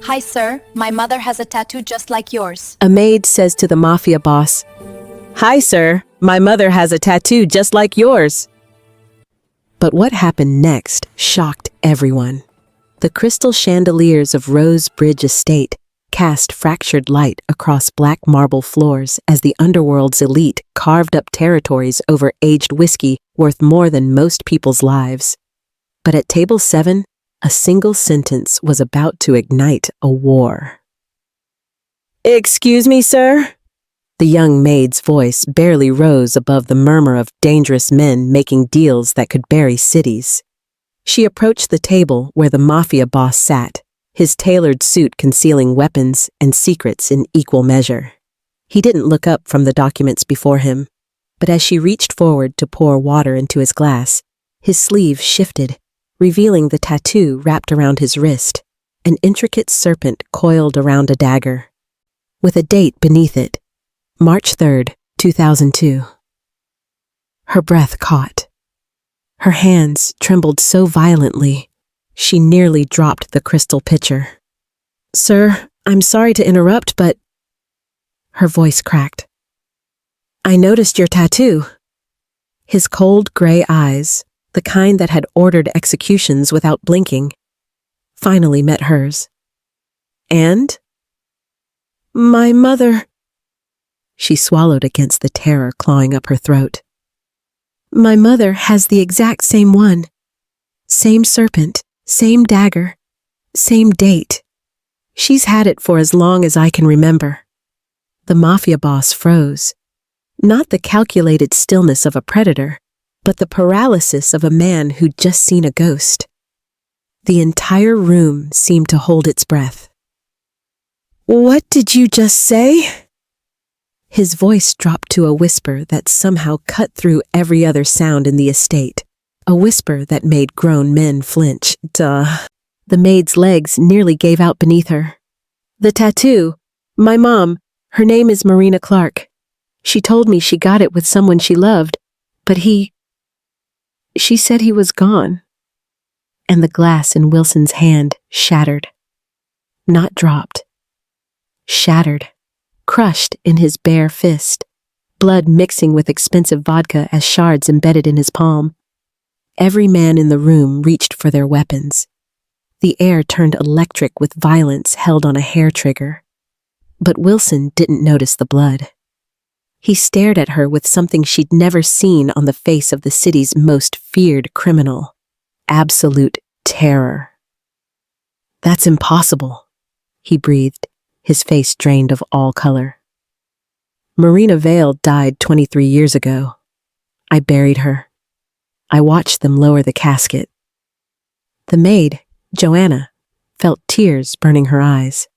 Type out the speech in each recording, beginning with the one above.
Hi sir, my mother has a tattoo just like yours. A maid says to the Mafia boss, "Hi sir, my mother has a tattoo just like yours." But what happened next shocked everyone. The crystal chandeliers of Rose Bridge Estate cast fractured light across black marble floors as the underworld's elite carved up territories over aged whiskey worth more than most people's lives. But at table 7, a single sentence was about to ignite a war. "Excuse me, sir?" The young maid's voice barely rose above the murmur of dangerous men making deals that could bury cities. She approached the table where the Mafia boss sat, his tailored suit concealing weapons and secrets in equal measure. He didn't look up from the documents before him, but as she reached forward to pour water into his glass, his sleeve shifted, revealing the tattoo wrapped around his wrist, an intricate serpent coiled around a dagger, with a date beneath it, March 3rd, 2002. Her breath caught. Her hands trembled so violently, she nearly dropped the crystal pitcher. "Sir, I'm sorry to interrupt, but..." Her voice cracked. "I noticed your tattoo." His cold gray eyes, the kind that had ordered executions without blinking, finally met hers. "And?" "My mother..." She swallowed against the terror clawing up her throat. "My mother has the exact same one. Same serpent, same dagger, same date. She's had it for as long as I can remember." The Mafia boss froze. Not the calculated stillness of a predator, but the paralysis of a man who'd just seen a ghost. The entire room seemed to hold its breath. "What did you just say?" His voice dropped to a whisper that somehow cut through every other sound in the estate, a whisper that made grown men flinch. Duh. The maid's legs nearly gave out beneath her. "The tattoo. My mom, her name is Marina Clark. She told me she got it with someone she loved, but she said he was gone." And the glass in Wilson's hand shattered. Not dropped. Shattered. Crushed in his bare fist, blood mixing with expensive vodka as shards embedded in his palm. Every man in the room reached for their weapons. The air turned electric with violence held on a hair trigger. But Wilson didn't notice the blood. He stared at her with something she'd never seen on the face of the city's most feared criminal. Absolute terror. "That's impossible," he breathed, his face drained of all color. "Marina Vale died 23 years ago. I buried her. I watched them lower the casket." The maid, Joanna, felt tears burning her eyes.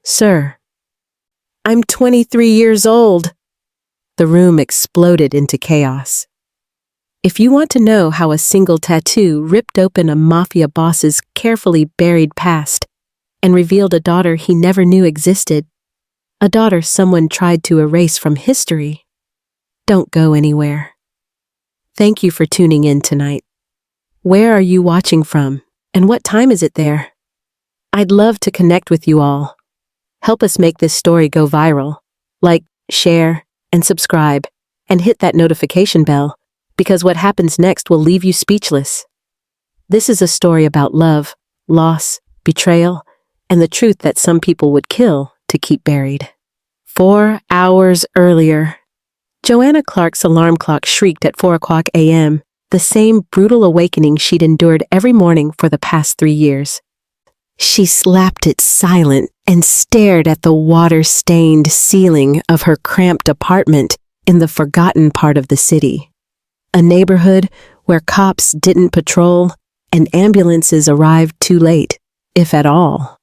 "Sir, I'm 23 years old." The room exploded into chaos. If you want to know how a single tattoo ripped open a Mafia boss's carefully buried past and revealed a daughter he never knew existed, a daughter someone tried to erase from history, don't go anywhere. Thank you for tuning in tonight. Where are you watching from, and what time is it there? I'd love to connect with you all. Help us make this story go viral. Like, share, and subscribe, and hit that notification bell, because what happens next will leave you speechless. This is a story about love, loss, betrayal, and the truth that some people would kill to keep buried. 4 hours earlier, Joanna Clark's alarm clock shrieked at 4 a.m., the same brutal awakening she'd endured every morning for the past 3 years. She slapped it silent and stared at the water-stained ceiling of her cramped apartment in the forgotten part of the city, a neighborhood where cops didn't patrol and ambulances arrived too late, if at all.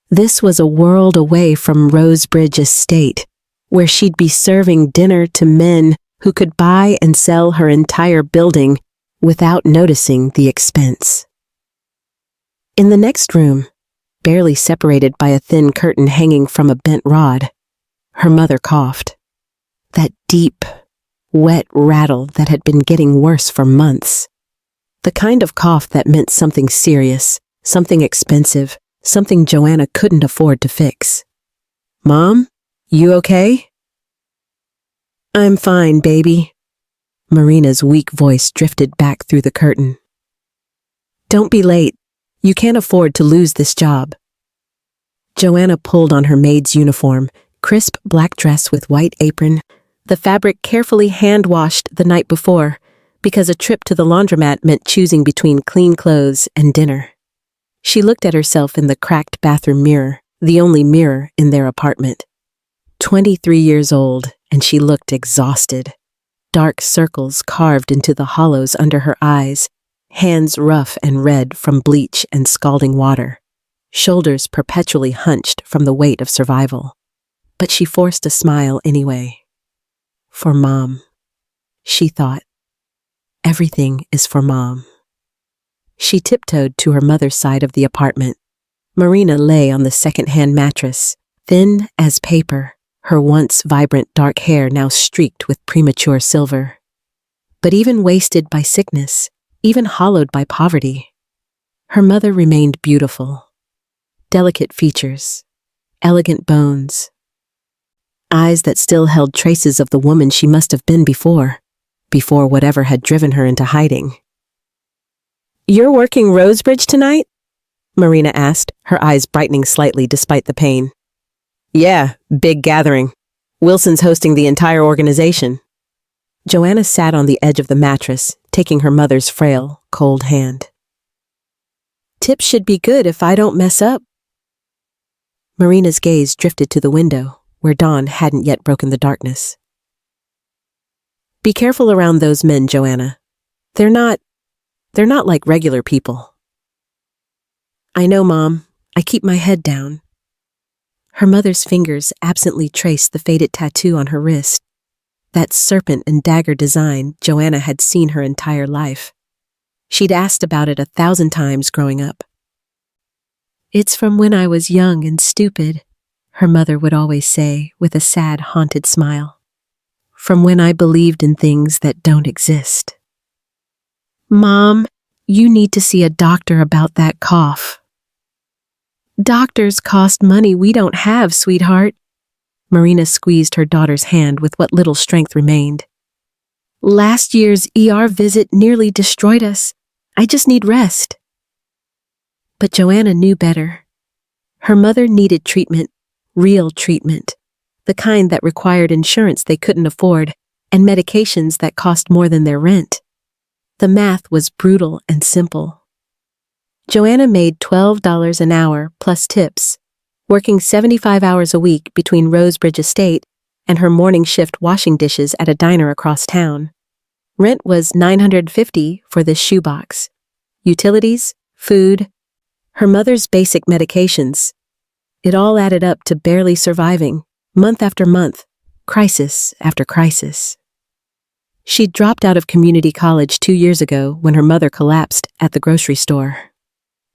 This was a world away from Rose Bridge Estate, where she'd be serving dinner to men who could buy and sell her entire building without noticing the expense. In the next room, barely separated by a thin curtain hanging from a bent rod, her mother coughed. That deep, wet rattle that had been getting worse for months. The kind of cough that meant something serious, something expensive, something Joanna couldn't afford to fix. "Mom, you okay?" "I'm fine, baby." Marina's weak voice drifted back through the curtain. "Don't be late. You can't afford to lose this job." Joanna pulled on her maid's uniform, crisp black dress with white apron, the fabric carefully hand-washed the night before, because a trip to the laundromat meant choosing between clean clothes and dinner. She looked at herself in the cracked bathroom mirror, the only mirror in their apartment. 23 years old, and she looked exhausted. Dark circles carved into the hollows under her eyes, hands rough and red from bleach and scalding water, shoulders perpetually hunched from the weight of survival. But she forced a smile anyway. For Mom, she thought. Everything is for Mom. She tiptoed to her mother's side of the apartment. Marina lay on the second-hand mattress, thin as paper, her once vibrant dark hair now streaked with premature silver. But even wasted by sickness, even hollowed by poverty, her mother remained beautiful. Delicate features, elegant bones, eyes that still held traces of the woman she must have been before whatever had driven her into hiding. "You're working Rosebridge tonight?" Marina asked, her eyes brightening slightly despite the pain. "Yeah, big gathering. Wilson's hosting the entire organization." Joanna sat on the edge of the mattress, taking her mother's frail, cold hand. "Tips should be good if I don't mess up." Marina's gaze drifted to the window, where dawn hadn't yet broken the darkness. "Be careful around those men, Joanna. They're not like regular people." "I know, Mom. I keep my head down." Her mother's fingers absently traced the faded tattoo on her wrist. That serpent and dagger design Joanna had seen her entire life. She'd asked about it 1,000 times growing up. "It's from when I was young and stupid," her mother would always say with a sad, haunted smile. "From when I believed in things that don't exist." "Mom, you need to see a doctor about that cough." "Doctors cost money we don't have, sweetheart." Marina squeezed her daughter's hand with what little strength remained. "Last year's ER visit nearly destroyed us. I just need rest." But Joanna knew better. Her mother needed treatment, real treatment, the kind that required insurance they couldn't afford and medications that cost more than their rent. The math was brutal and simple. Joanna made $12 an hour plus tips, working 75 hours a week between Rosebridge Estate and her morning shift washing dishes at a diner across town. Rent was $950 for this shoebox. Utilities, food, her mother's basic medications. It all added up to barely surviving, month after month, crisis after crisis. She'd dropped out of community college 2 years ago when her mother collapsed at the grocery store.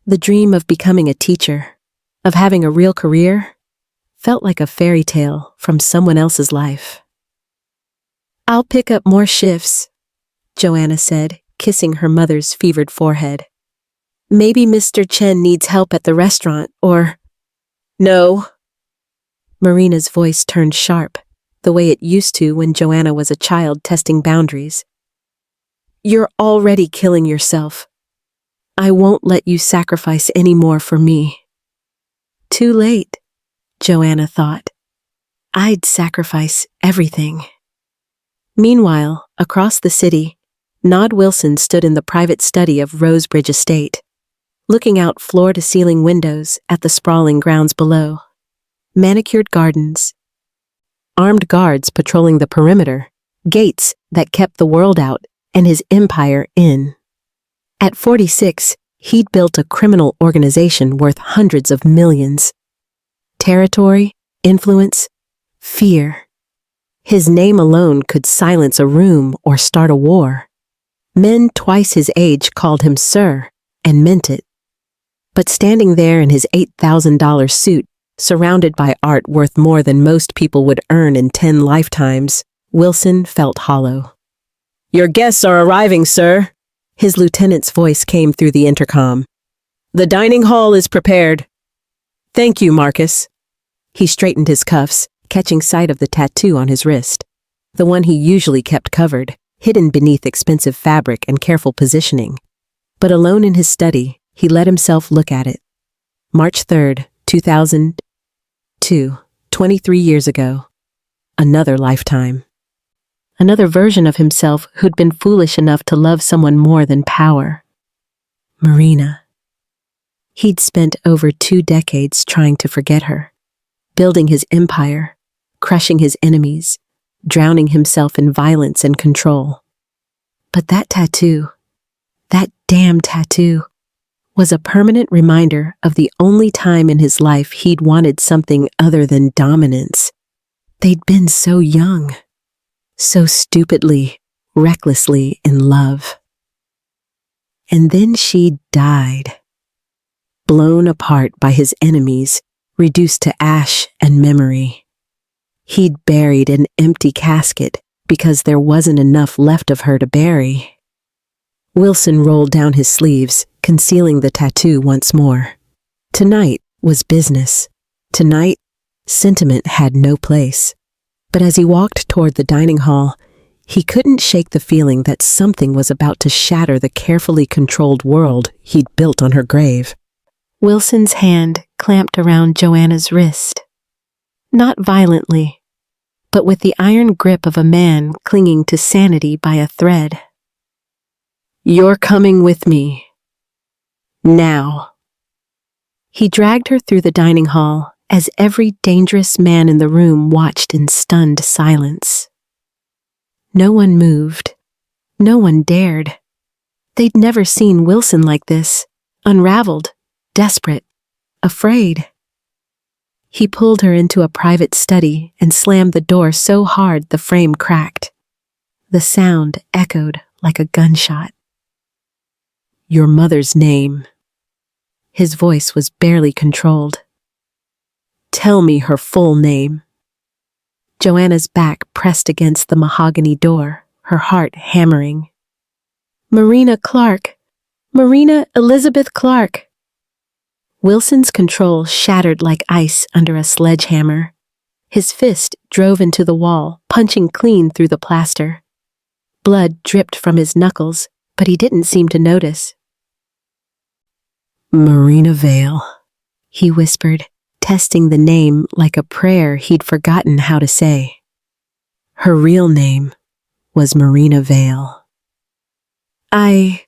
The dream of becoming a teacher, of having a real career, felt like a fairy tale from someone else's life. "I'll pick up more shifts," Joanna said, kissing her mother's fevered forehead. "Maybe Mr. Chen needs help at the restaurant, or—" "No." Marina's voice turned sharp, the way it used to when Joanna was a child testing boundaries. "You're already killing yourself. I won't let you sacrifice any more for me." Too late, Joanna thought. I'd sacrifice everything. Meanwhile, across the city, Nod Wilson stood in the private study of Rosebridge Estate, looking out floor-to-ceiling windows at the sprawling grounds below. Manicured gardens, armed guards patrolling the perimeter, gates that kept the world out and his empire in. At 46, he'd built a criminal organization worth hundreds of millions. Territory, influence, fear. His name alone could silence a room or start a war. Men twice his age called him Sir and meant it. But standing there in his $8,000 suit, surrounded by art worth more than most people would earn in 10 lifetimes, Wilson felt hollow. "Your guests are arriving, sir," his lieutenant's voice came through the intercom. "The dining hall is prepared. Thank you, Marcus. He straightened his cuffs, catching sight of the tattoo on his wrist. The one he usually kept covered, hidden beneath expensive fabric and careful positioning. But alone in his study, he let himself look at it. March 3rd, 2002, 23 years ago. Another lifetime. Another version of himself who'd been foolish enough to love someone more than power. Marina. He'd spent over 2 decades trying to forget her, building his empire, crushing his enemies, drowning himself in violence and control. But that tattoo, that damn tattoo, was a permanent reminder of the only time in his life he'd wanted something other than dominance. They'd been so young, so stupidly, recklessly in love. And then she died, blown apart by his enemies, reduced to ash and memory. He'd buried an empty casket because there wasn't enough left of her to bury. Wilson rolled down his sleeves, concealing the tattoo once more. Tonight was business. Tonight, sentiment had no place. But as he walked toward the dining hall, he couldn't shake the feeling that something was about to shatter the carefully controlled world he'd built on her grave. Wilson's hand clamped around Joanna's wrist. Not violently, but with the iron grip of a man clinging to sanity by a thread. "You're coming with me. Now." He dragged her through the dining hall as every dangerous man in the room watched in stunned silence. No one moved. No one dared. They'd never seen Wilson like this, unraveled, desperate, afraid. He pulled her into a private study and slammed the door so hard the frame cracked. The sound echoed like a gunshot. "Your mother's name." His voice was barely controlled. "Tell me her full name." Joanna's back pressed against the mahogany door, her heart hammering. "Marina Clark. Marina Elizabeth Clark." Wilson's control shattered like ice under a sledgehammer. His fist drove into the wall, punching clean through the plaster. Blood dripped from his knuckles, but he didn't seem to notice. "Marina Vale," he whispered, testing the name like a prayer he'd forgotten how to say. Her real name was Marina Vale. I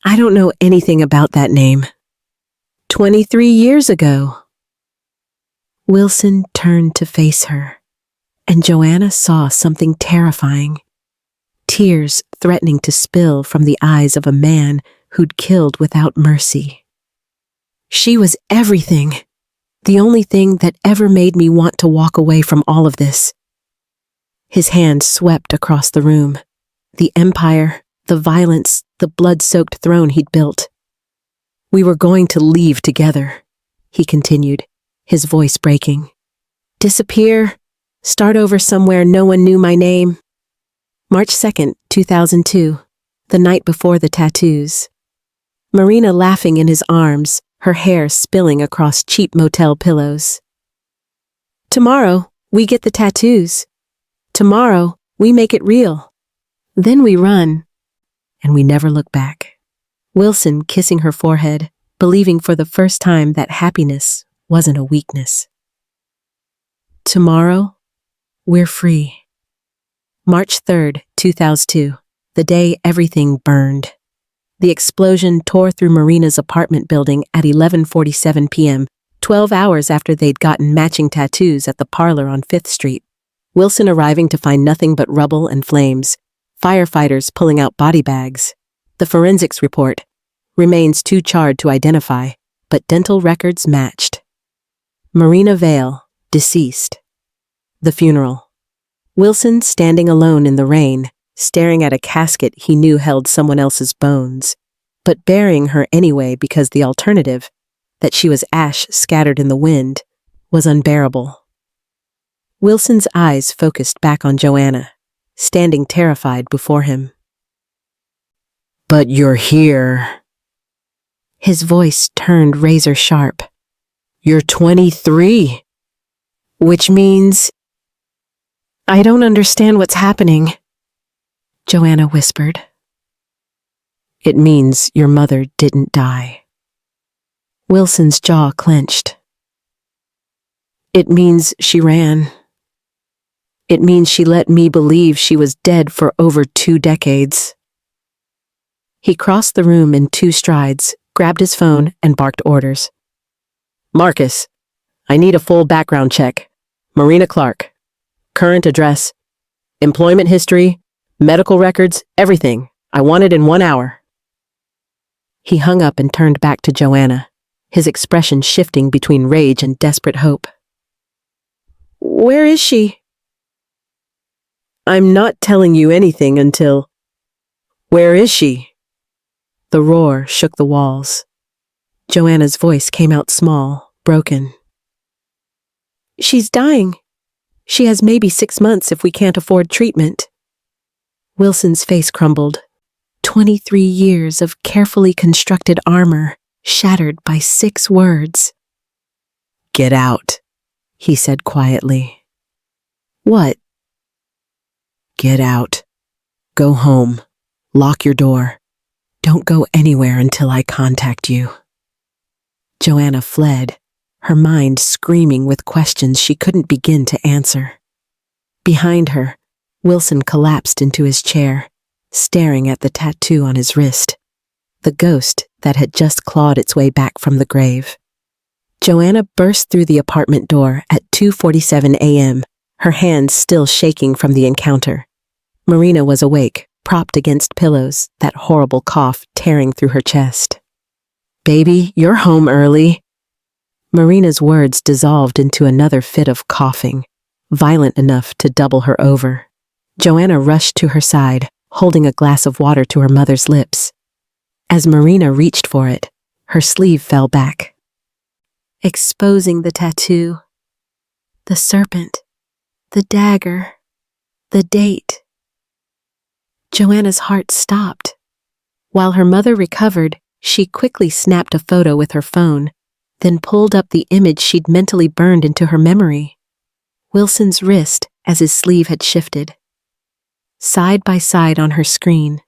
don't know anything about that name. 23 years ago." Wilson turned to face her, and Joanna saw something terrifying. Tears threatening to spill from the eyes of a man who'd killed without mercy. She was everything, the only thing that ever made me want to walk away from all of this. His hand swept across the room. The empire, the violence, the blood-soaked throne he'd built. "We were going to leave together," he continued, his voice breaking. "Disappear, start over somewhere no one knew my name." March 2nd, 2002, the night before the tattoos. Marina laughing in his arms, her hair spilling across cheap motel pillows. "Tomorrow, we get the tattoos. Tomorrow, we make it real. Then we run, and we never look back." Wilson kissing her forehead, believing for the first time that happiness wasn't a weakness. "Tomorrow, we're free." March 3rd, 2002, the day everything burned. The explosion tore through Marina's apartment building at 11:47 p.m., 12 hours after they'd gotten matching tattoos at the parlor on 5th Street. Wilson arriving to find nothing but rubble and flames, firefighters pulling out body bags. The forensics report: remains too charred to identify, but dental records matched. Marina Vale, deceased. The funeral. Wilson standing alone in the rain, staring at a casket he knew held someone else's bones, but burying her anyway because the alternative, that she was ash scattered in the wind, was unbearable. Wilson's eyes focused back on Joanna, standing terrified before him. "But you're here." His voice turned razor sharp. You're 23. Which means... I don't understand what's happening, Joanna whispered. It means your mother didn't die. Wilson's jaw clenched. It means she ran. It means she let me believe she was dead for over 2 decades. He crossed the room in 2 strides, grabbed his phone, and barked orders. Marcus, I need a full background check. Marina Clark. Current address. Employment history. Medical records. Everything. I want it in 1 hour. He hung up and turned back to Joanna, his expression shifting between rage and desperate hope. Where is she? I'm not telling you anything until... Where is she? The roar shook the walls. Joanna's voice came out small, broken. She's dying. She has maybe 6 months if we can't afford treatment. Wilson's face crumbled. 23 years of carefully constructed armor shattered by 6 words. Get out, he said quietly. What? Get out. Go home. Lock your door. Don't go anywhere until I contact you. Joanna fled, her mind screaming with questions she couldn't begin to answer. Behind her, Wilson collapsed into his chair, staring at the tattoo on his wrist, the ghost that had just clawed its way back from the grave. Joanna burst through the apartment door at 2:47 a.m., her hands still shaking from the encounter. Marina was awake, propped against pillows, that horrible cough tearing through her chest. Baby, you're home early. Marina's words dissolved into another fit of coughing, violent enough to double her over. Joanna rushed to her side, holding a glass of water to her mother's lips. As Marina reached for it, her sleeve fell back, exposing the tattoo, the serpent, the dagger, the date. Joanna's heart stopped. While her mother recovered, she quickly snapped a photo with her phone, then pulled up the image she'd mentally burned into her memory. Wilson's wrist as his sleeve had shifted. Side by side on her screen.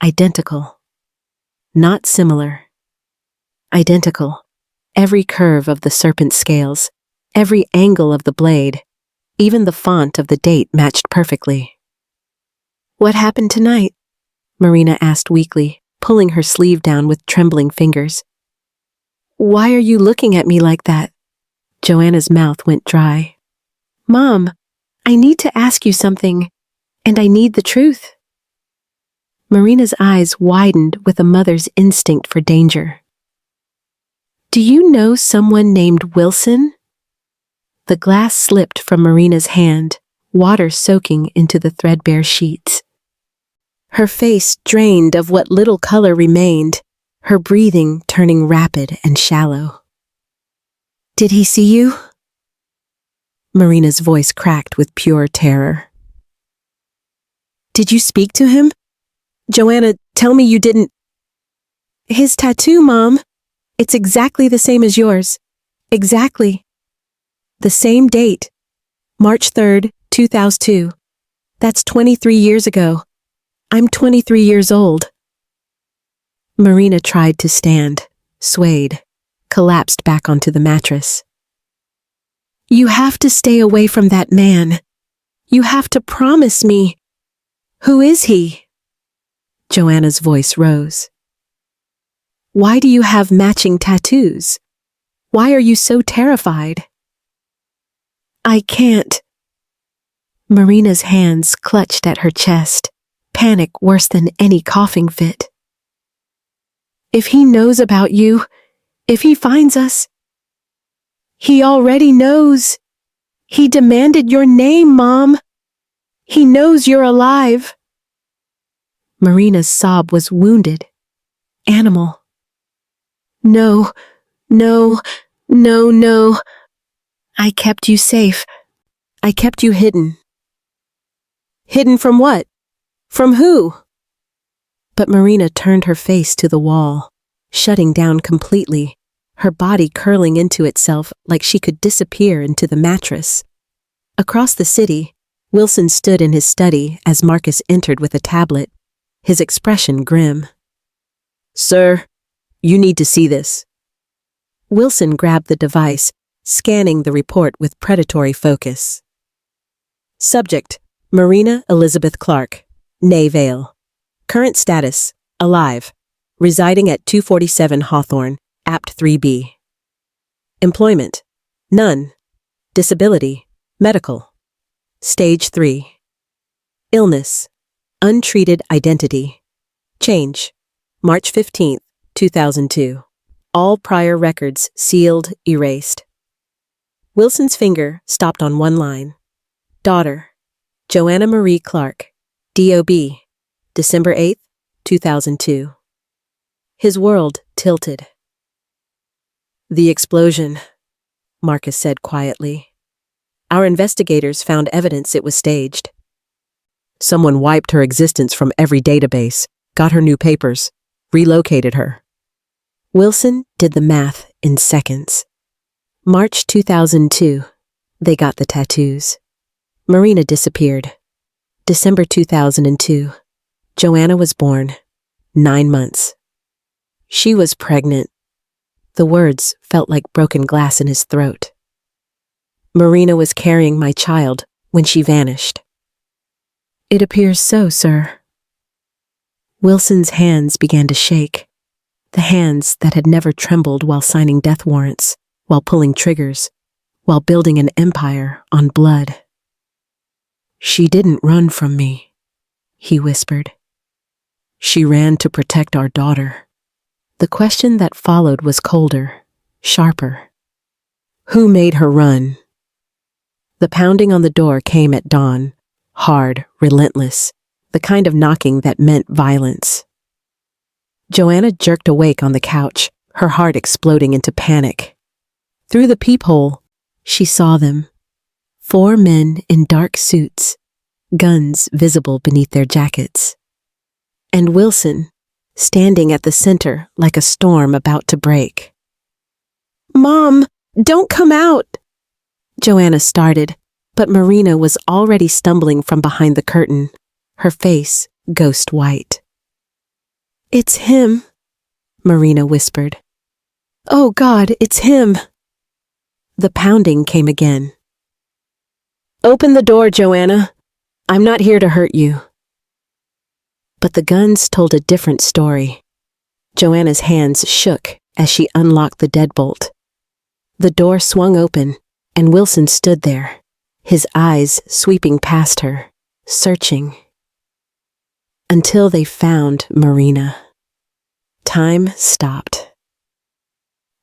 Identical. Not similar. Identical. Every curve of the serpent scales, every angle of the blade, even the font of the date matched perfectly. What happened tonight? Marina asked weakly, pulling her sleeve down with trembling fingers. Why are you looking at me like that? Joanna's mouth went dry. Mom, I need to ask you something, and I need the truth. Marina's eyes widened with a mother's instinct for danger. Do you know someone named Wilson? The glass slipped from Marina's hand, water soaking into the threadbare sheets. Her face drained of what little color remained, her breathing turning rapid and shallow. Did he see you? Marina's voice cracked with pure terror. Did you speak to him? Joanna, tell me you didn't. His tattoo, Mom. It's exactly the same as yours. Exactly. The same date. March 3rd, 2002. That's 23 years ago. I'm 23 years old. Marina tried to stand, swayed, collapsed back onto the mattress. You have to stay away from that man. You have to promise me. Who is he? Joanna's voice rose. Why do you have matching tattoos? Why are you so terrified? I can't. Marina's hands clutched at her chest, panic worse than any coughing fit. If he knows about you, if he finds us, he already knows. He demanded your name, Mom. He knows you're alive. Marina's sob was wounded, animal. No, no, no, no. I kept you safe. I kept you hidden. Hidden from what? From who? But Marina turned her face to the wall, shutting down completely, her body curling into itself like she could disappear into the mattress. Across the city, Wilson stood in his study as Marcus entered with a tablet, his expression grim. "Sir, you need to see this." Wilson grabbed the device, scanning the report with predatory focus. Subject: Marina Elizabeth Clark, née Vale. Current status: alive, residing at 247 Hawthorne, Apt 3B. Employment: none. Disability: medical. Stage 3. Illness: untreated identity. Change: March 15, 2002. All prior records sealed, erased. Wilson's finger stopped on one line. Daughter: Joanna Marie Clark, DOB, December 8, 2002. His world tilted. "The explosion," Marcus said quietly. "Our investigators found evidence it was staged. Someone wiped her existence from every database, got her new papers, relocated her." Wilson did the math in seconds. March 2002, they got the tattoos. Marina disappeared. December 2002, Joanna was born, 9 months. She was pregnant. The words felt like broken glass in his throat. "Marina was carrying my child when she vanished." "It appears so, sir." Wilson's hands began to shake. The hands that had never trembled while signing death warrants, while pulling triggers, while building an empire on blood. "She didn't run from me," he whispered. "She ran to protect our daughter." The question that followed was colder, sharper. "Who made her run?" The pounding on the door came at dawn, hard, relentless, the kind of knocking that meant violence. Joanna jerked awake on the couch, her heart exploding into panic. Through the peephole, she saw them. 4 men in dark suits, guns visible beneath their jackets. And Wilson, standing at the center like a storm about to break. "Mom, don't come out!" Joanna started, but Marina was already stumbling from behind the curtain, her face ghost white. "It's him," Marina whispered. "Oh God, it's him!" The pounding came again. "Open the door, Joanna. I'm not here to hurt you." But the guns told a different story. Joanna's hands shook as she unlocked the deadbolt. The door swung open, and Wilson stood there, his eyes sweeping past her, searching. Until they found Marina. Time stopped.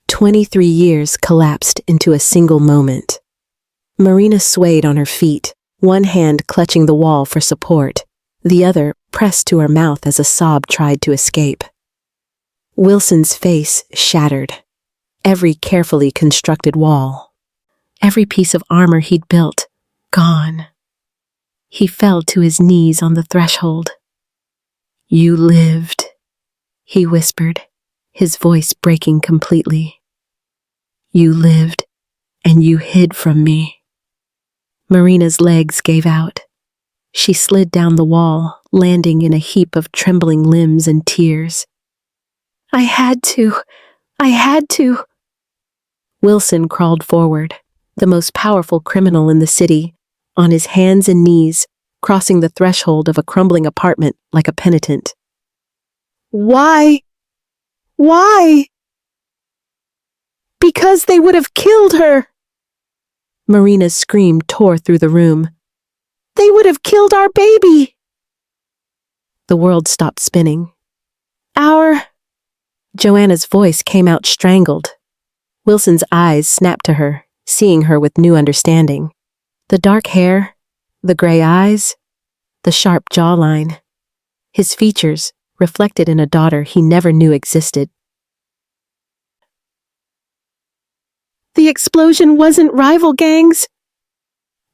23 years collapsed into a single moment. Marina swayed on her feet, one hand clutching the wall for support, the other pressed to her mouth as a sob tried to escape. Wilson's face shattered. Every carefully constructed wall, every piece of armor he'd built, gone. He fell to his knees on the threshold. "You lived," he whispered, his voice breaking completely. "You lived, and you hid from me." Marina's legs gave out. She slid down the wall, landing in a heap of trembling limbs and tears. I had to. Wilson crawled forward, the most powerful criminal in the city, on his hands and knees, crossing the threshold of a crumbling apartment like a penitent. "Why? Why?" "Because they would have killed her!" Marina's scream tore through the room. "They would have killed our baby!" The world stopped spinning. Joanna's voice came out strangled. Wilson's eyes snapped to her, seeing her with new understanding. The dark hair, the gray eyes, the sharp jawline. His features reflected in a daughter he never knew existed. "The explosion wasn't rival gangs,"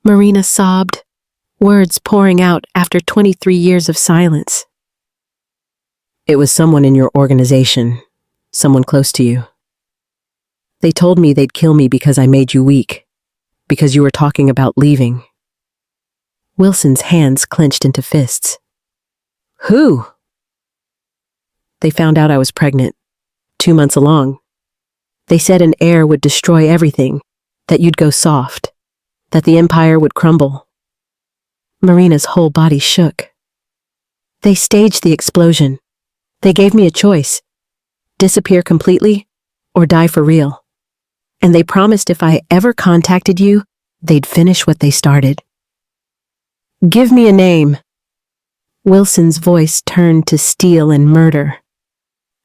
Marina sobbed, words pouring out after 23 years of silence. "It was someone in your organization, someone close to you." They told me they'd kill me because I made you weak, because you were talking about leaving. Wilson's hands clenched into fists. Who? They found out I was pregnant, 2 months along. They said an heir would destroy everything, that you'd go soft, that the empire would crumble. Marina's whole body shook. They staged the explosion. They gave me a choice: disappear completely or die for real. And they promised if I ever contacted you, they'd finish what they started. Give me a name. Wilson's voice turned to steel and murder.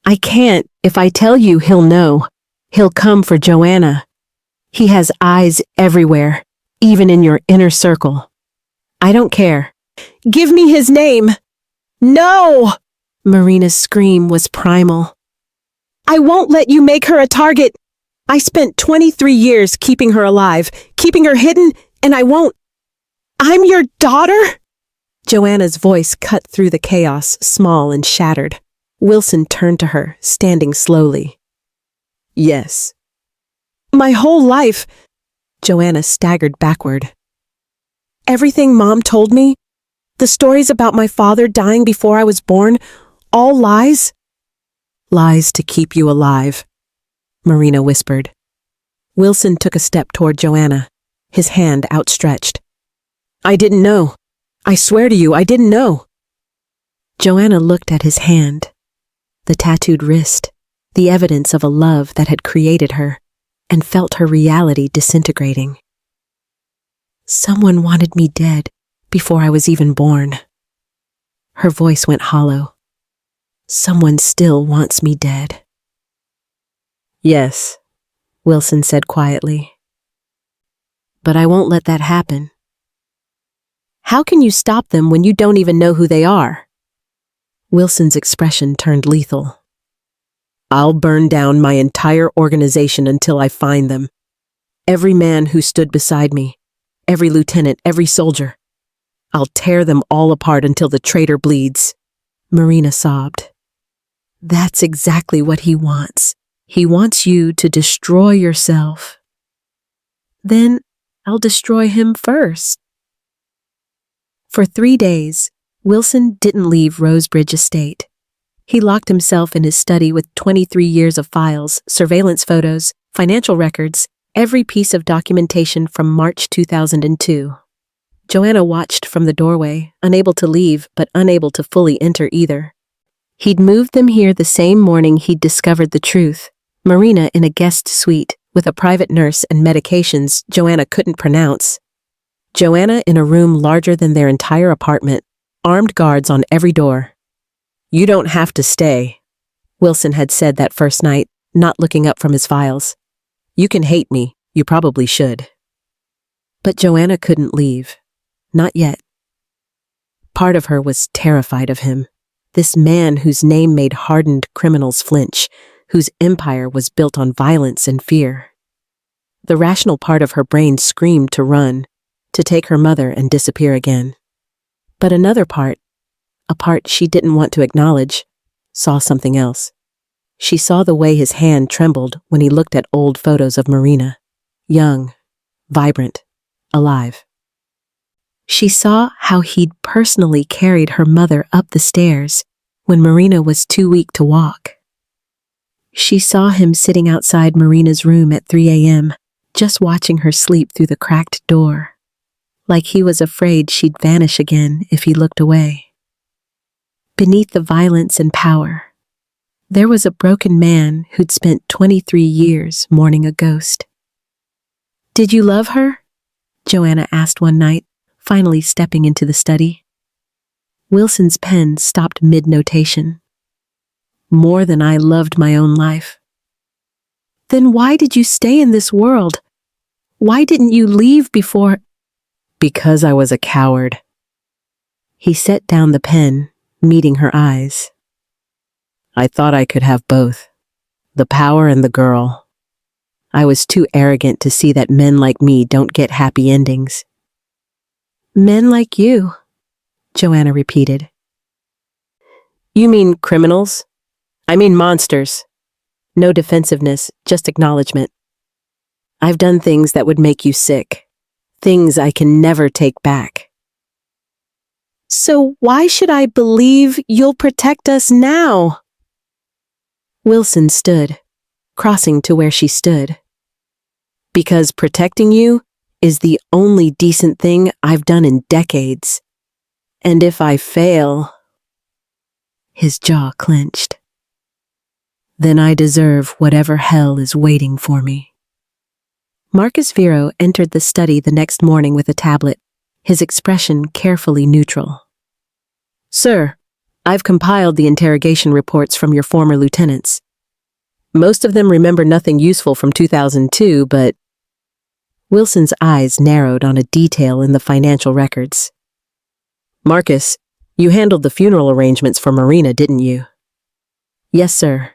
I can't. If I tell you, he'll know. He'll come for Joanna. He has eyes everywhere, even in your inner circle. I don't care. Give me his name. No! Marina's scream was primal. I won't let you make her a target. I spent 23 years keeping her alive, keeping her hidden, and I won't. I'm your daughter? Joanna's voice cut through the chaos, small and shattered. Wilson turned to her, standing slowly. Yes. My whole life. Joanna staggered backward. Everything Mom told me, the stories about my father dying before I was born, all lies? Lies to keep you alive, Marina whispered. Wilson took a step toward Joanna, his hand outstretched. I didn't know. I swear to you, I didn't know. Joanna looked at his hand, the tattooed wrist, the evidence of a love that had created her, and felt her reality disintegrating. Someone wanted me dead before I was even born. Her voice went hollow. Someone still wants me dead. Yes, Wilson said quietly. But I won't let that happen. How can you stop them when you don't even know who they are? Wilson's expression turned lethal. I'll burn down my entire organization until I find them. Every man who stood beside me, every lieutenant, every soldier. I'll tear them all apart until the traitor bleeds. Marina sobbed. That's exactly what he wants. He wants you to destroy yourself. Then I'll destroy him first. For 3 days, Wilson didn't leave Rosebridge Estate. He locked himself in his study with 23 years of files, surveillance photos, financial records, every piece of documentation from March 2002. Joanna watched from the doorway, unable to leave but unable to fully enter either. He'd moved them here the same morning he'd discovered the truth. Marina in a guest suite with a private nurse and medications Joanna couldn't pronounce. Joanna in a room larger than their entire apartment, armed guards on every door. You don't have to stay, Wilson had said that first night, not looking up from his files. You can hate me, you probably should. But Joanna couldn't leave. Not yet. Part of her was terrified of him, this man whose name made hardened criminals flinch, whose empire was built on violence and fear. The rational part of her brain screamed to run, to take her mother and disappear again. But another part, a part she didn't want to acknowledge, saw something else. She saw the way his hand trembled when he looked at old photos of Marina, young, vibrant, alive. She saw how he'd personally carried her mother up the stairs when Marina was too weak to walk. She saw him sitting outside Marina's room at 3 a.m., just watching her sleep through the cracked door, like he was afraid she'd vanish again if he looked away. Beneath the violence and power, there was a broken man who'd spent 23 years mourning a ghost. Did you love her? Joanna asked one night, finally stepping into the study. Wilson's pen stopped mid-notation. More than I loved my own life. Then why did you stay in this world? Why didn't you leave before? Because I was a coward. He set down the pen, meeting her eyes. I thought I could have both, the power and the girl. I was too arrogant to see that men like me don't get happy endings. Men like you, Joanna repeated. You mean criminals? I mean monsters. No defensiveness, just acknowledgement. I've done things that would make you sick. Things I can never take back. So why should I believe you'll protect us now? Wilson stood, crossing to where she stood. Because protecting you is the only decent thing I've done in decades. And if I fail... His jaw clenched. Then I deserve whatever hell is waiting for me. Marcus Vero entered the study the next morning with a tablet, his expression carefully neutral. Sir, I've compiled the interrogation reports from your former lieutenants. Most of them remember nothing useful from 2002, but... Wilson's eyes narrowed on a detail in the financial records. Marcus, you handled the funeral arrangements for Marina, didn't you? Yes, sir.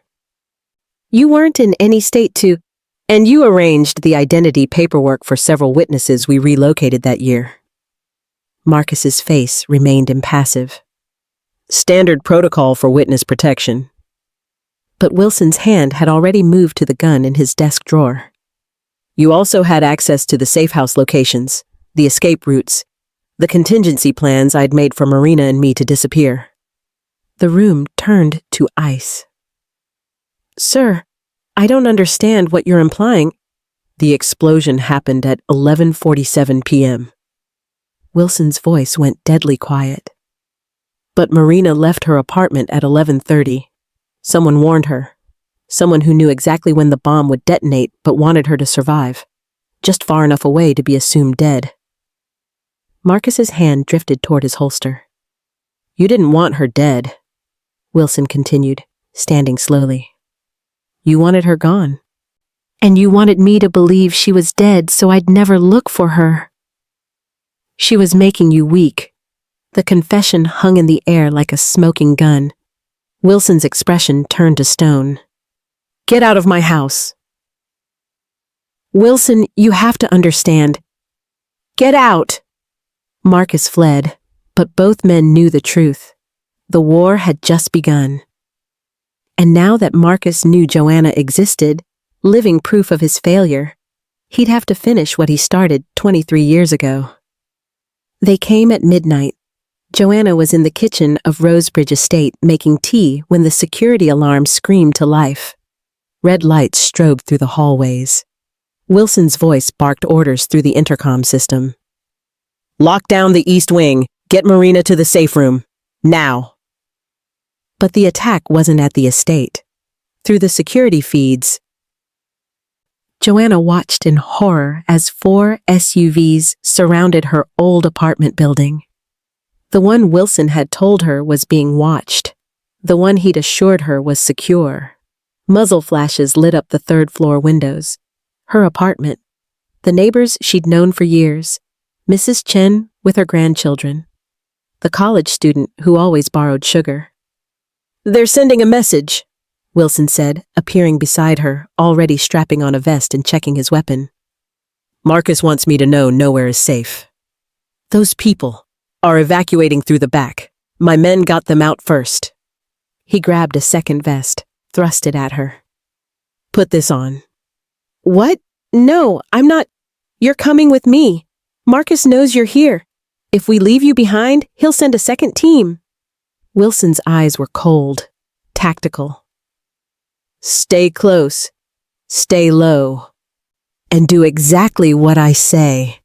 You weren't in any state to... And you arranged the identity paperwork for several witnesses we relocated that year. Marcus's face remained impassive. Standard protocol for witness protection. But Wilson's hand had already moved to the gun in his desk drawer. You also had access to the safe house locations, the escape routes, the contingency plans I'd made for Marina and me to disappear. The room turned to ice. Sir, I don't understand what you're implying. The explosion happened at 11:47 p.m. Wilson's voice went deadly quiet. But Marina left her apartment at 11:30. Someone warned her. Someone who knew exactly when the bomb would detonate but wanted her to survive, just far enough away to be assumed dead. Marcus's hand drifted toward his holster. You didn't want her dead, Wilson continued, standing slowly. You wanted her gone. And you wanted me to believe she was dead so I'd never look for her. She was making you weak. The confession hung in the air like a smoking gun. Wilson's expression turned to stone. Get out of my house. Wilson, you have to understand. Get out! Marcus fled, but both men knew the truth. The war had just begun. And now that Marcus knew Joanna existed, living proof of his failure, he'd have to finish what he started 23 years ago. They came at midnight. Joanna was in the kitchen of Rosebridge Estate making tea when the security alarm screamed to life. Red lights strobed through the hallways. Wilson's voice barked orders through the intercom system. Lock down the east wing. Get Marina to the safe room. Now. But the attack wasn't at the estate. Through the security feeds, Joanna watched in horror as 4 SUVs surrounded her old apartment building. The one Wilson had told her was being watched. The one he'd assured her was secure. Muzzle flashes lit up the third-floor windows. Her apartment. The neighbors she'd known for years. Mrs. Chen with her grandchildren. The college student who always borrowed sugar. They're sending a message, Wilson said, appearing beside her, already strapping on a vest and checking his weapon. Marcus wants me to know nowhere is safe. Those people are evacuating through the back. My men got them out first. He grabbed a second vest, thrust it at her. Put this on. What? No, I'm not. You're coming with me. Marcus knows you're here. If we leave you behind, he'll send a second team. Wilson's eyes were cold, tactical. Stay close, stay low, and do exactly what I say.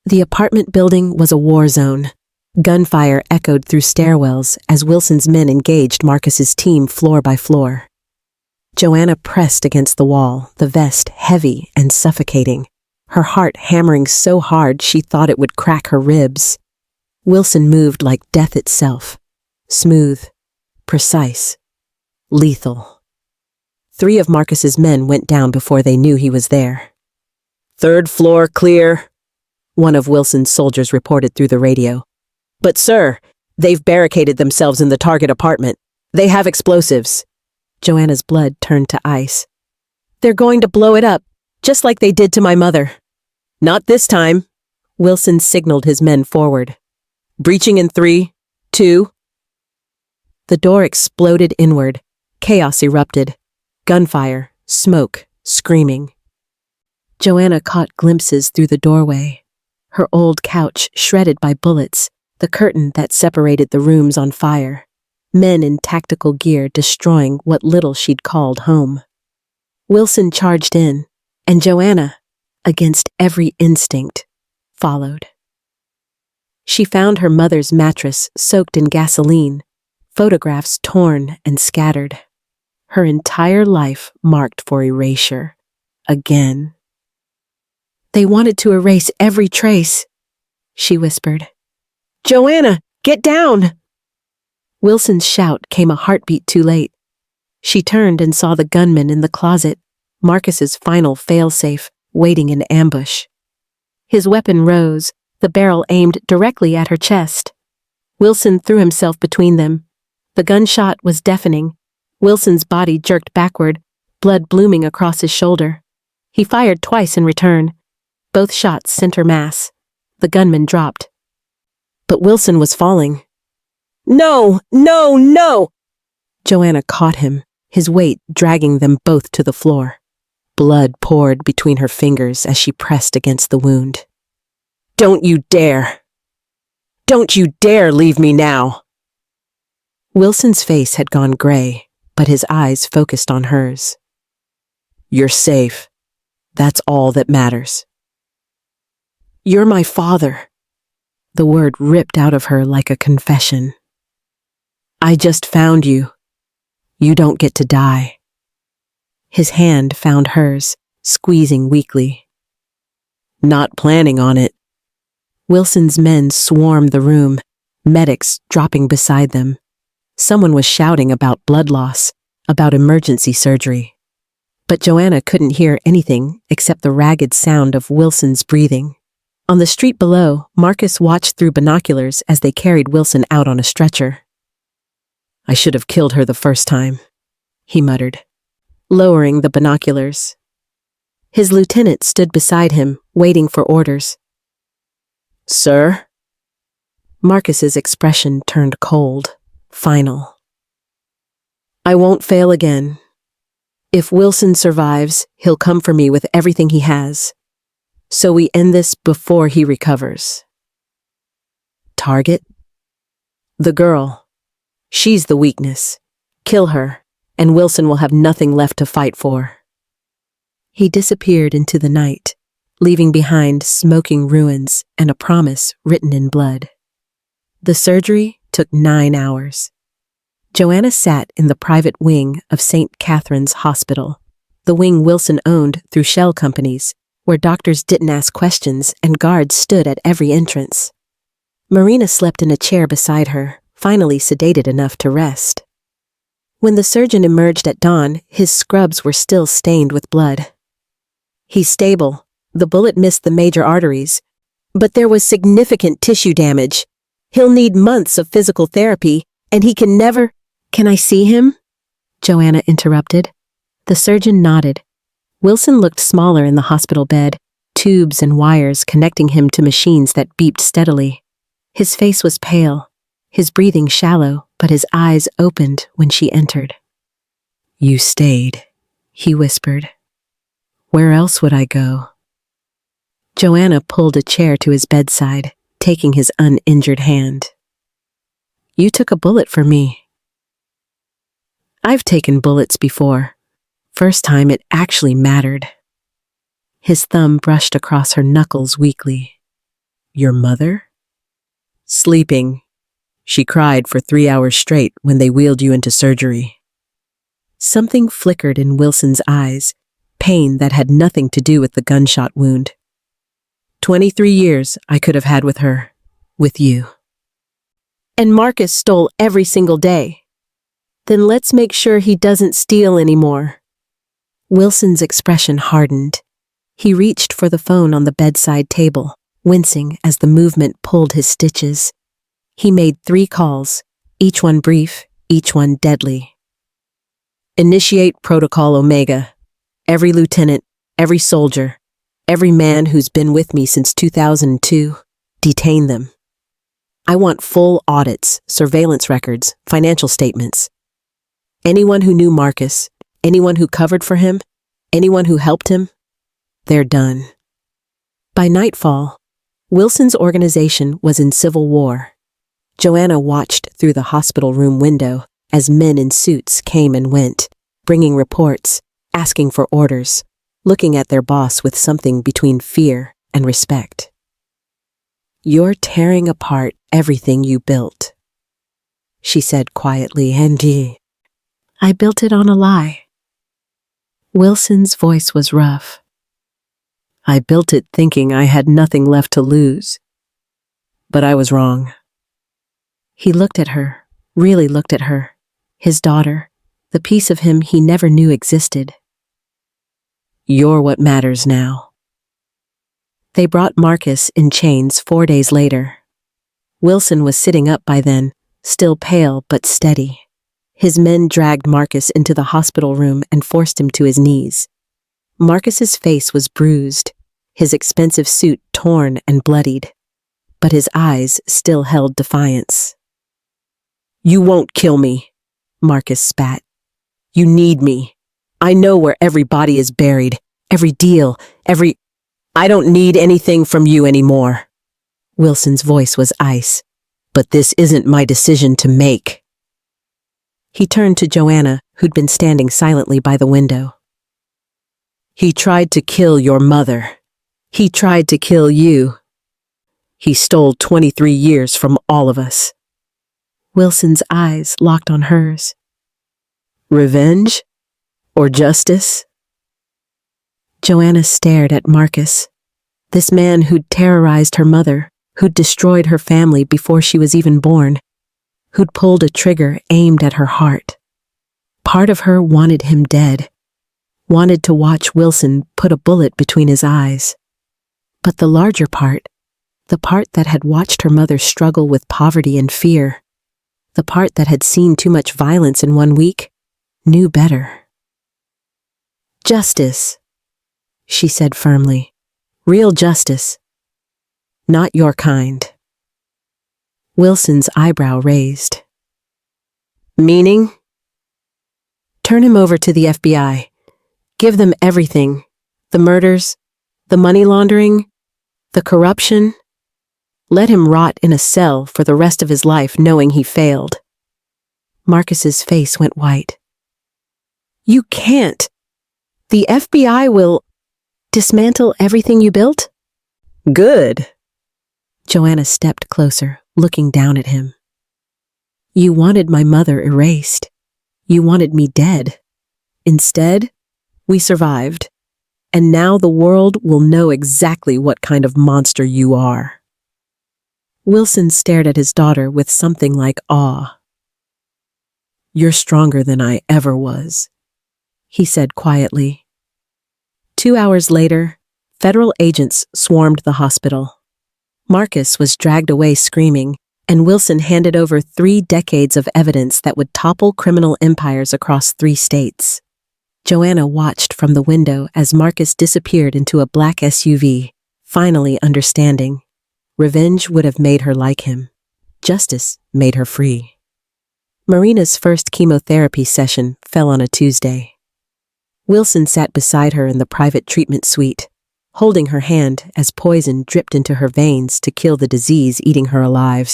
The apartment building was a war zone. Gunfire echoed through stairwells as Wilson's men engaged Marcus's team floor by floor. Joanna pressed against the wall, the vest heavy and suffocating, her heart hammering so hard she thought it would crack her ribs. Wilson moved like death itself. Smooth, precise, lethal. 3 of Marcus's men went down before they knew he was there. Third floor clear, one of Wilson's soldiers reported through the radio. But sir, they've barricaded themselves in the target apartment. They have explosives. Joanna's blood turned to ice. They're going to blow it up, just like they did to my mother. Not this time. Wilson signaled his men forward. Breaching in 3, 2. The door exploded inward. Chaos erupted. Gunfire, smoke, screaming. Joanna caught glimpses through the doorway. Her old couch shredded by bullets, the curtain that separated the rooms on fire. Men in tactical gear destroying what little she'd called home. Wilson charged in, and Joanna, against every instinct, followed. She found her mother's mattress soaked in gasoline, photographs torn and scattered. Her entire life marked for erasure. Again. They wanted to erase every trace, she whispered. Joanna, get down! Wilson's shout came a heartbeat too late. She turned and saw the gunman in the closet, Marcus's final failsafe, waiting in ambush. His weapon rose, the barrel aimed directly at her chest. Wilson threw himself between them. The gunshot was deafening. Wilson's body jerked backward, blood blooming across his shoulder. He fired twice in return. Both shots center mass. The gunman dropped. But Wilson was falling. No! No! No! Joanna caught him, his weight dragging them both to the floor. Blood poured between her fingers as she pressed against the wound. Don't you dare! Don't you dare leave me now! Wilson's face had gone gray, but his eyes focused on hers. You're safe. That's all that matters. You're my father. The word ripped out of her like a confession. I just found you. You don't get to die. His hand found hers, squeezing weakly. Not planning on it. Wilson's men swarmed the room, medics dropping beside them. Someone was shouting about blood loss, about emergency surgery. But Joanna couldn't hear anything except the ragged sound of Wilson's breathing. On the street below, Marcus watched through binoculars as they carried Wilson out on a stretcher. I should have killed her the first time, he muttered, lowering the binoculars. His lieutenant stood beside him, waiting for orders. Sir? Marcus's expression turned cold, final. I won't fail again. If Wilson survives, he'll come for me with everything he has. So we end this before he recovers. Target? The girl. She's the weakness. Kill her, and Wilson will have nothing left to fight for. He disappeared into the night, leaving behind smoking ruins and a promise written in blood. The surgery took 9 hours. Joanna sat in the private wing of St. Catherine's Hospital, the wing Wilson owned through shell companies, where doctors didn't ask questions and guards stood at every entrance. Marina slept in a chair beside her, finally sedated enough to rest. When the surgeon emerged at dawn, his scrubs were still stained with blood. He's stable. The bullet missed the major arteries, but there was significant tissue damage. He'll need months of physical therapy, and he can never— Can I see him? Joanna interrupted. The surgeon nodded. Wilson looked smaller in the hospital bed, tubes and wires connecting him to machines that beeped steadily. His face was pale, his breathing shallow, but his eyes opened when she entered. You stayed, he whispered. Where else would I go? Joanna pulled a chair to his bedside, taking his uninjured hand. You took a bullet for me. I've taken bullets before. First time it actually mattered. His thumb brushed across her knuckles weakly. Your mother? Sleeping. She cried for 3 hours straight when they wheeled you into surgery. Something flickered in Wilson's eyes, pain that had nothing to do with the gunshot wound. 23 years I could have had with her, with you. And Marcus stole every single day. Then let's make sure he doesn't steal anymore. Wilson's expression hardened. He reached for the phone on the bedside table, wincing as the movement pulled his stitches. He made 3 calls, each one brief, each one deadly. Initiate Protocol Omega. Every lieutenant, every soldier, every man who's been with me since 2002, detain them. I want full audits, surveillance records, financial statements. Anyone who knew Marcus, anyone who covered for him, anyone who helped him, they're done. By nightfall, Wilson's organization was in civil war. Joanna watched through the hospital room window as men in suits came and went, bringing reports, asking for orders, looking at their boss with something between fear and respect. "You're tearing apart everything you built," she said quietly, "and I built it on a lie." Wilson's voice was rough. "I built it thinking I had nothing left to lose. But I was wrong." He looked at her, really looked at her, his daughter, the piece of him he never knew existed. "You're what matters now." They brought Marcus in chains 4 days later. Wilson was sitting up by then, still pale but steady. His men dragged Marcus into the hospital room and forced him to his knees. Marcus's face was bruised, his expensive suit torn and bloodied, but his eyes still held defiance. "You won't kill me," Marcus spat. "You need me. I know where every body is buried, every deal, I don't need anything from you anymore." Wilson's voice was ice. "But this isn't my decision to make." He turned to Joanna, who'd been standing silently by the window. "He tried to kill your mother. He tried to kill you. He stole 23 years from all of us." Wilson's eyes locked on hers. "Revenge? Or justice?" Joanna stared at Marcus, this man who'd terrorized her mother, who'd destroyed her family before she was even born, who'd pulled a trigger aimed at her heart. Part of her wanted him dead, wanted to watch Wilson put a bullet between his eyes. But the larger part, the part that had watched her mother struggle with poverty and fear, the part that had seen too much violence in 1 week, knew better. "Justice," she said firmly. "Real justice. Not your kind." Wilson's eyebrow raised. "Meaning?" "Turn him over to the FBI. Give them everything. The murders, the money laundering, the corruption. Let him rot in a cell for the rest of his life knowing he failed." Marcus's face went white. "You can't. The FBI will dismantle everything you built?" "Good." Joanna stepped closer, looking down at him. "You wanted my mother erased. You wanted me dead. Instead, we survived. And now the world will know exactly what kind of monster you are." Wilson stared at his daughter with something like awe. "You're stronger than I ever was," he said quietly. 2 hours later, federal agents swarmed the hospital. Marcus was dragged away screaming, and Wilson handed over 3 decades of evidence that would topple criminal empires across 3 states. Joanna watched from the window as Marcus disappeared into a black SUV, finally understanding. Revenge would have made her like him. Justice made her free. Marina's first chemotherapy session fell on a Tuesday. Wilson sat beside her in the private treatment suite, holding her hand as poison dripped into her veins to kill the disease eating her alive.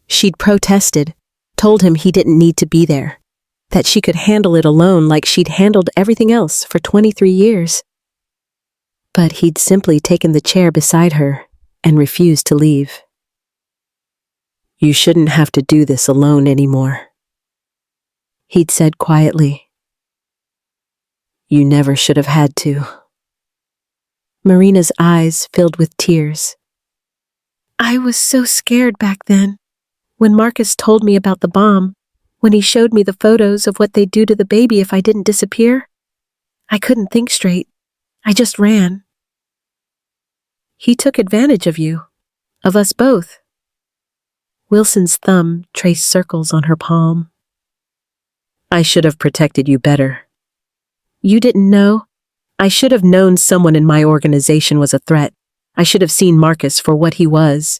She'd protested, told him he didn't need to be there, that she could handle it alone like she'd handled everything else for 23 years. But he'd simply taken the chair beside her and refused to leave. "You shouldn't have to do this alone anymore," he'd said quietly. "You never should have had to." Marina's eyes filled with tears. "I was so scared back then, when Marcus told me about the bomb, when he showed me the photos of what they'd do to the baby if I didn't disappear. I couldn't think straight. I just ran." "He took advantage of you, of us both." Wilson's thumb traced circles on her palm. "I should have protected you better." "You didn't know? I should have known someone in my organization was a threat. I should have seen Marcus for what he was."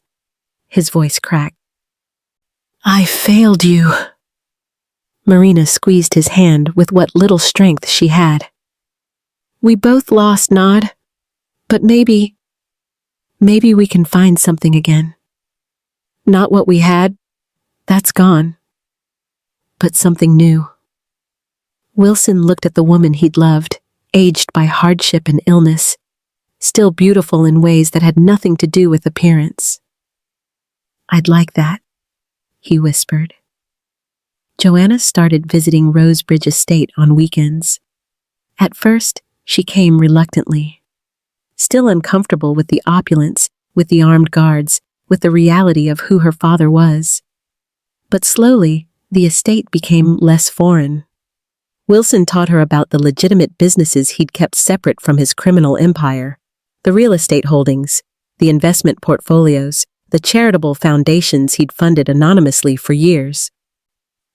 His voice cracked. "I failed you." Marina squeezed his hand with what little strength she had. "We both lost, Nod. But maybe we can find something again. Not what we had, that's gone. But something new. Wilson looked at the woman he'd loved, aged by hardship and illness, still beautiful in ways that had nothing to do with appearance. I'd like that, he whispered. Joanna started visiting Rosebridge Estate on weekends. At first, she came reluctantly, still uncomfortable with the opulence, with the armed guards, with the reality of who her father was. But slowly, the estate became less foreign. Wilson taught her about the legitimate businesses he'd kept separate from his criminal empire, the real estate holdings, the investment portfolios, the charitable foundations he'd funded anonymously for years.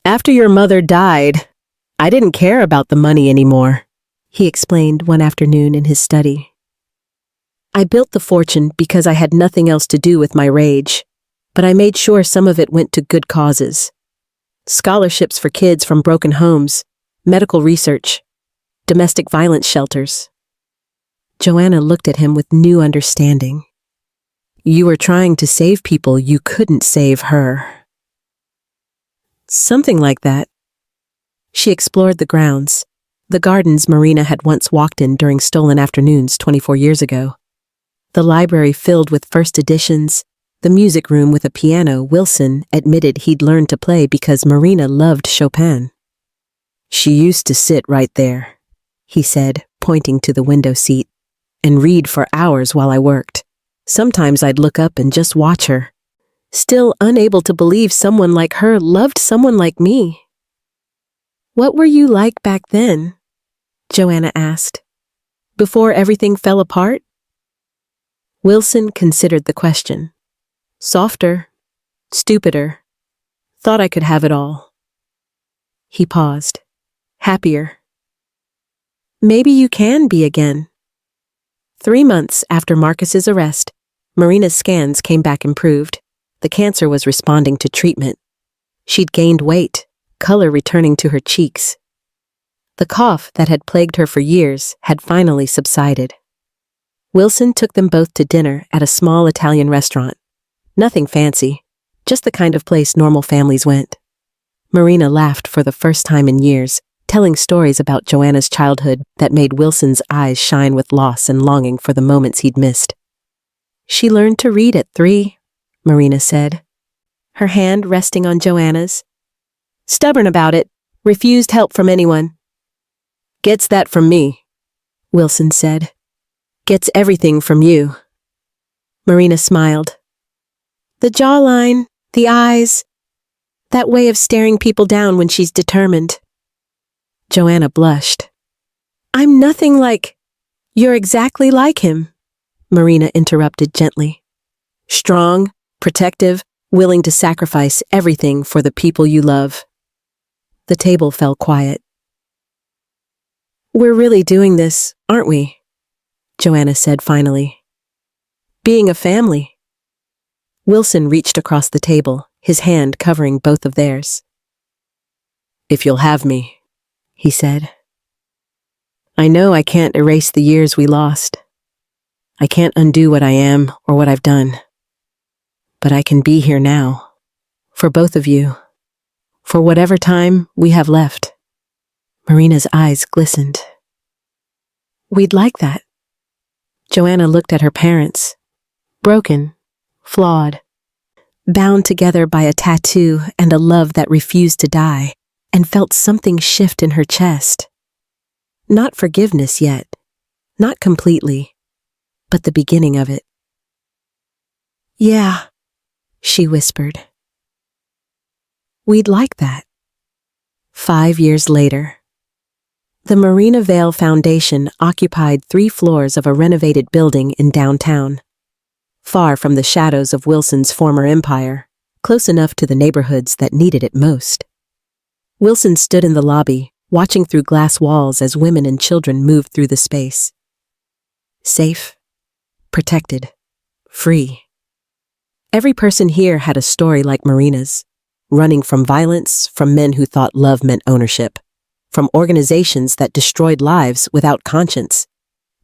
After your mother died, I didn't care about the money anymore, he explained one afternoon in his study. I built the fortune because I had nothing else to do with my rage, but I made sure some of it went to good causes. Scholarships for kids from broken homes, medical research, domestic violence shelters. Joanna looked at him with new understanding. You were trying to save people you couldn't save her. Something like that. She explored the grounds, the gardens Marina had once walked in during stolen afternoons 24 years ago. The library filled with first editions, the music room with a piano Wilson admitted he'd learned to play because Marina loved Chopin. She used to sit right there, he said, pointing to the window seat, and read for hours while I worked. Sometimes I'd look up and just watch her, still unable to believe someone like her loved someone like me. What were you like back then? Joanna asked. Before everything fell apart? Wilson considered the question. Softer, stupider, thought I could have it all. He paused. Happier. Maybe you can be again. 3 months after Marcus's arrest, Marina's scans came back improved. The cancer was responding to treatment. She'd gained weight, color returning to her cheeks. The cough that had plagued her for years had finally subsided. Wilson took them both to dinner at a small Italian restaurant. Nothing fancy, just the kind of place normal families went. Marina laughed for the first time in years, telling stories about Joanna's childhood that made Wilson's eyes shine with loss and longing for the moments he'd missed. She learned to read at 3, Marina said, her hand resting on Joanna's. Stubborn about it, refused help from anyone. Gets that from me, Wilson said. Gets everything from you. Marina smiled. The jawline, the eyes, that way of staring people down when she's determined. Joanna blushed. I'm nothing like... You're exactly like him, Marina interrupted gently. Strong, protective, willing to sacrifice everything for the people you love. The table fell quiet. We're really doing this, aren't we? Joanna said finally. Being a family. Wilson reached across the table, his hand covering both of theirs. If you'll have me, he said. I know I can't erase the years we lost. I can't undo what I am or what I've done. But I can be here now, for both of you, for whatever time we have left. Marina's eyes glistened. We'd like that. Joanna looked at her parents, broken, flawed, bound together by a tattoo and a love that refused to die, and felt something shift in her chest. Not forgiveness yet, not completely, but the beginning of it. Yeah, she whispered. We'd like that. 5 years later. The Marina Vale Foundation occupied 3 floors of a renovated building in downtown, far from the shadows of Wilson's former empire, close enough to the neighborhoods that needed it most. Wilson stood in the lobby, watching through glass walls as women and children moved through the space. Safe, protected, free. Every person here had a story like Marina's, running from violence, from men who thought love meant ownership, from organizations that destroyed lives without conscience.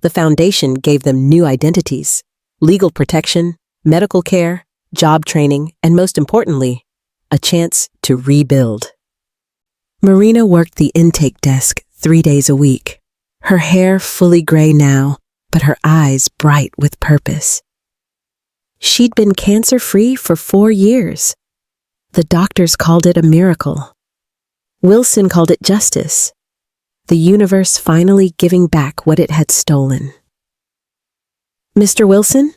The foundation gave them new identities, legal protection, medical care, job training, and most importantly, a chance to rebuild. Marina worked the intake desk 3 days a week, her hair fully gray now, but her eyes bright with purpose. She'd been cancer-free for 4 years. The doctors called it a miracle. Wilson called it justice. The universe finally giving back what it had stolen. "Mr. Wilson?"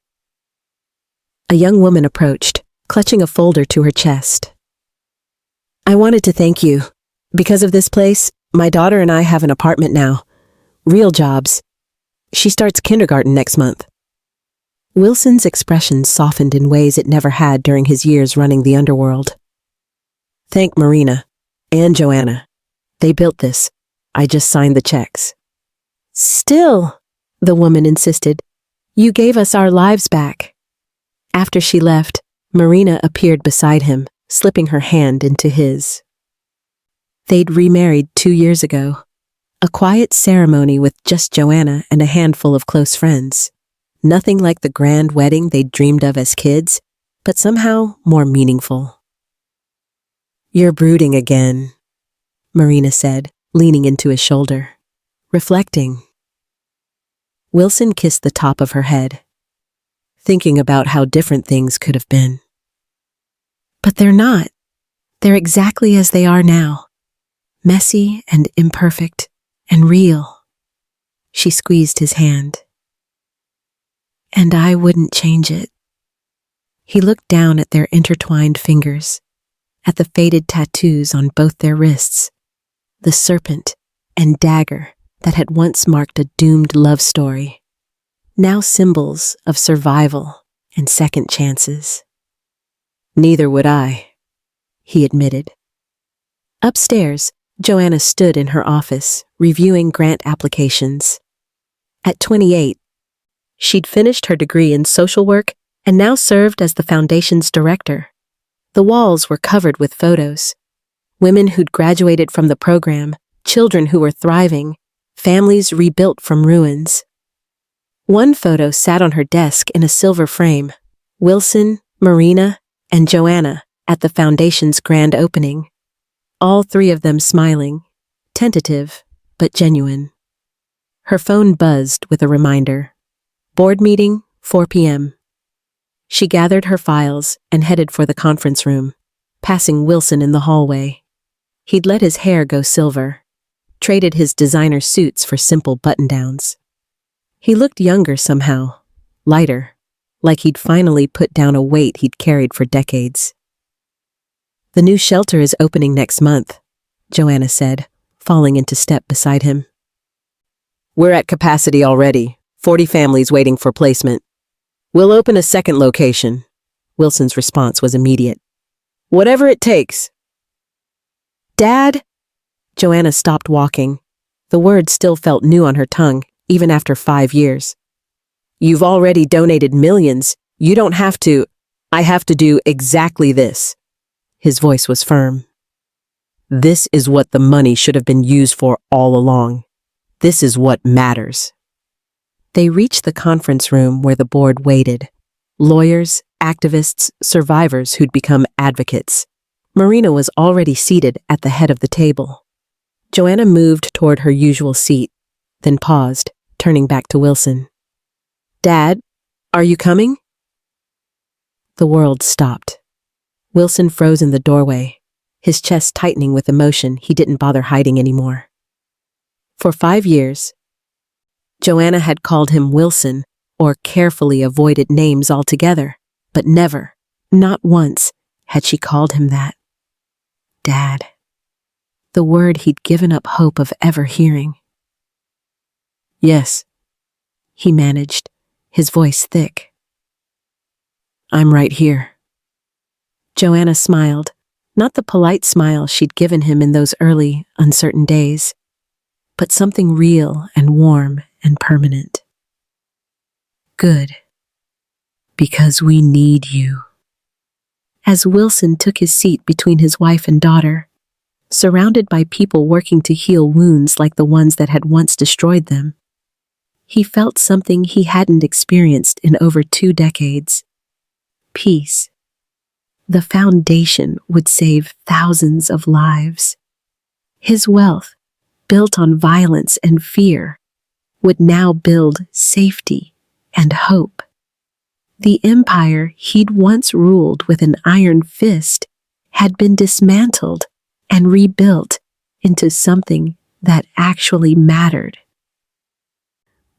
A young woman approached, clutching a folder to her chest. "I wanted to thank you. Because of this place, my daughter and I have an apartment now. Real jobs. She starts kindergarten next month." Wilson's expression softened in ways it never had during his years running the underworld. "Thank Marina and Joanna. They built this. I just signed the checks." "Still," the woman insisted, "you gave us our lives back." After she left, Marina appeared beside him, slipping her hand into his. They'd remarried 2 years ago. A quiet ceremony with just Joanna and a handful of close friends. Nothing like the grand wedding they'd dreamed of as kids, but somehow more meaningful. "You're brooding again," Marina said, leaning into his shoulder. "Reflecting." Wilson kissed the top of her head, thinking about how different things could have been. But they're not. They're exactly as they are now. Messy and imperfect and real. She squeezed his hand. "And I wouldn't change it." He looked down at their intertwined fingers, at the faded tattoos on both their wrists, the serpent and dagger that had once marked a doomed love story, now symbols of survival and second chances. "Neither would I," he admitted. Upstairs, Joanna stood in her office, reviewing grant applications. At 28, she'd finished her degree in social work and now served as the foundation's director. The walls were covered with photos. Women who'd graduated from the program, children who were thriving, families rebuilt from ruins. One photo sat on her desk in a silver frame. Wilson, Marina, and Joanna at the foundation's grand opening. All 3 of them smiling, tentative but genuine. Her phone buzzed with a reminder. Board meeting, 4 p.m. She gathered her files and headed for the conference room, passing Wilson in the hallway. He'd let his hair go silver, traded his designer suits for simple button-downs. He looked younger somehow, lighter, like he'd finally put down a weight he'd carried for decades. "The new shelter is opening next month," Joanna said, falling into step beside him. "We're at capacity already, 40 families waiting for placement. We'll open a second location." Wilson's response was immediate. "Whatever it takes." "Dad?" Joanna stopped walking. The word still felt new on her tongue, even after 5 years. "You've already donated millions. You don't have to. I have to do exactly this." His voice was firm. "This is what the money should have been used for all along. This is what matters." They reached the conference room where the board waited. Lawyers, activists, survivors who'd become advocates. Marina was already seated at the head of the table. Joanna moved toward her usual seat, then paused, turning back to Wilson. "Dad, are you coming?" The world stopped. Wilson froze in the doorway, his chest tightening with emotion he didn't bother hiding anymore. For 5 years, Joanna had called him Wilson or carefully avoided names altogether, but never, not once, had she called him that. Dad. The word he'd given up hope of ever hearing. "Yes," he managed, his voice thick. "I'm right here." Joanna smiled, not the polite smile she'd given him in those early, uncertain days, but something real and warm and permanent. "Good. Because we need you." As Wilson took his seat between his wife and daughter, surrounded by people working to heal wounds like the ones that had once destroyed them, he felt something he hadn't experienced in over 2 decades. Peace. The foundation would save thousands of lives. His wealth, built on violence and fear, would now build safety and hope. The empire he'd once ruled with an iron fist had been dismantled and rebuilt into something that actually mattered.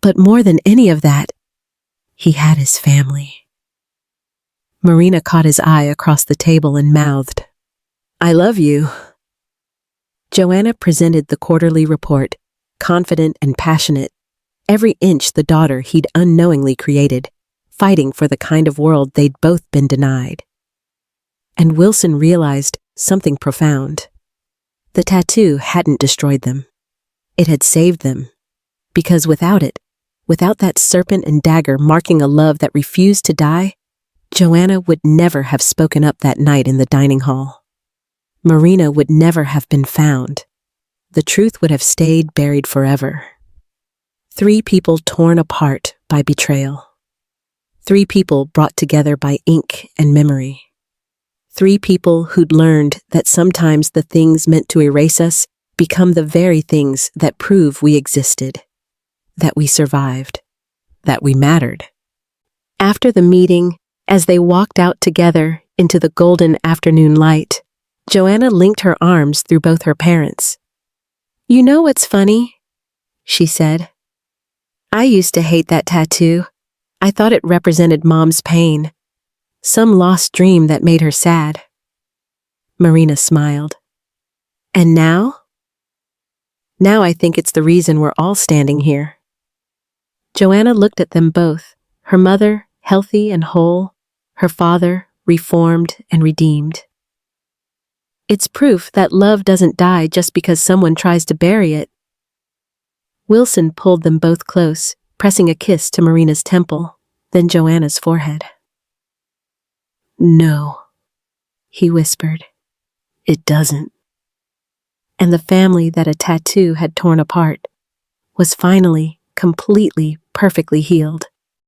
But more than any of that, he had his family. Marina caught his eye across the table and mouthed, "I love you." Joanna presented the quarterly report, confident and passionate, every inch the daughter he'd unknowingly created, fighting for the kind of world they'd both been denied. And Wilson realized something profound. The tattoo hadn't destroyed them. It had saved them. Because without it, without that serpent and dagger marking a love that refused to die, Joanna would never have spoken up that night in the dining hall. Marina would never have been found. The truth would have stayed buried forever. 3 people torn apart by betrayal. 3 people brought together by ink and memory. 3 people who'd learned that sometimes the things meant to erase us become the very things that prove we existed, that we survived, that we mattered. After the meeting, as they walked out together into the golden afternoon light, Joanna linked her arms through both her parents. "You know what's funny?" she said. "I used to hate that tattoo. I thought it represented Mom's pain. Some lost dream that made her sad." Marina smiled. "And now?" "Now I think it's the reason we're all standing here." Joanna looked at them both, her mother healthy and whole, her father reformed and redeemed. "It's proof that love doesn't die just because someone tries to bury it." Wilson pulled them both close, pressing a kiss to Marina's temple, then Joanna's forehead. "No," he whispered. "It doesn't." And the family that a tattoo had torn apart was finally, completely, perfectly healed.